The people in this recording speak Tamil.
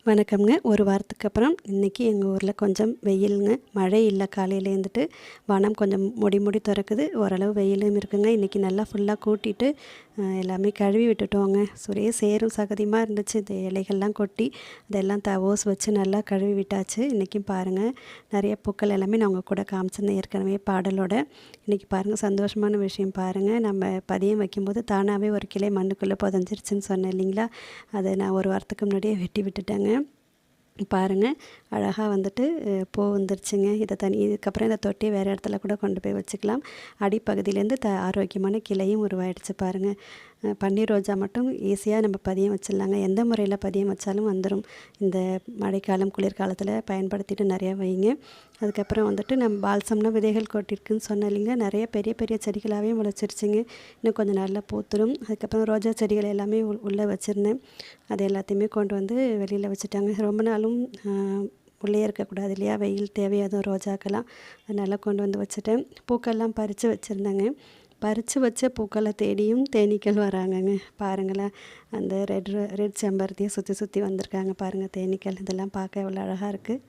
வணக்கம்ங்க. ஒரு வாரத்துக்கு அப்புறம் இன்றைக்கி எங்கள் ஊரில் கொஞ்சம் வெயிலுங்க. மழை இல்லை. காலையில் இருந்துட்டு வானம் கொஞ்சம் மூடி மூடி திறக்குது. ஓரளவு வெயிலும் இருக்குங்க. இன்றைக்கி நல்லா ஃபுல்லாக கூட்டிட்டு எல்லாமே கழுவி விட்டுட்டோங்க. ஒரே சேரும் சகதியமாக இருந்துச்சு. இந்த இலைகள்லாம் கொட்டி அதெல்லாம் ஓஸ் வச்சு நல்லா கழுவி விட்டாச்சு. இன்றைக்கும் பாருங்கள், நிறைய பூக்கள் எல்லாமே நான் உங்கள் கூட காமிச்சிருந்தேன் ஏற்கனவே பாடலோட. இன்றைக்கி பாருங்கள், சந்தோஷமான விஷயம் பாருங்கள். நம்ம பதியம் வைக்கும்போது தானாகவே ஒரு கிளை மண்ணுக்குள்ளே புதஞ்சிருச்சுன்னு சொன்னேன் இல்லைங்களா? அதை நான் ஒரு வாரத்துக்கு முன்னாடியே வெட்டி விட்டுட்டேங்க. பாருங்கள், அழகாக வந்துட்டு பூ வந்துருச்சுங்க. இதுக்கப்புறம் இந்த தொட்டியை வேறு இடத்துல கூட கொண்டு போய் வச்சுக்கலாம். அடிப்பகுதியிலேருந்து ஆரோக்கியமான கிளையும் உருவாயிடுச்சு பாருங்கள். பன்னீர் ரோஜா மட்டும் ஈஸியாக நம்ம பதியம் வச்சிடலாங்க. எந்த முறையில் பதியம் வச்சாலும் வந்துடும். இந்த மழைக்காலம் குளிர்காலத்தில் பயன்படுத்திட்டு நிறையா வைங்க. அதுக்கப்புறம் வந்துட்டு நம்ம பால்சம்னா விதைகள் கொட்டிருக்குன்னு சொன்னேன் இல்லைங்க, நிறைய பெரிய பெரிய செடிகளாகவே முளைச்சிருச்சுங்க. இன்னும் கொஞ்சம் நல்லா பூத்துடும். அதுக்கப்புறம் ரோஜா செடிகள் எல்லாமே உள்ளே வச்சுருந்தேன். அது எல்லாத்தையுமே கொண்டு வந்து வெளியில் வச்சுட்டாங்க. ரொம்ப நாளும் உள்ளே இருக்கக்கூடாது இல்லையா, வெயில் தேவையாதும் ரோஜாக்கெல்லாம். அதனால் கொண்டு வந்து வச்சுட்டேன். பூக்கள்லாம் பறித்து வச்சுருந்தேங்க. பறித்து வச்ச பூக்களை தேடியும் தேனீக்கள் வராங்கங்க. பாருங்களேன், அந்த ரெட் செம்பருத்தியை சுற்றி சுற்றி வந்திருக்காங்க பாருங்கள் தேனீக்கள். இதெல்லாம் பார்க்க எவ்வளோ அழகாக இருக்குது.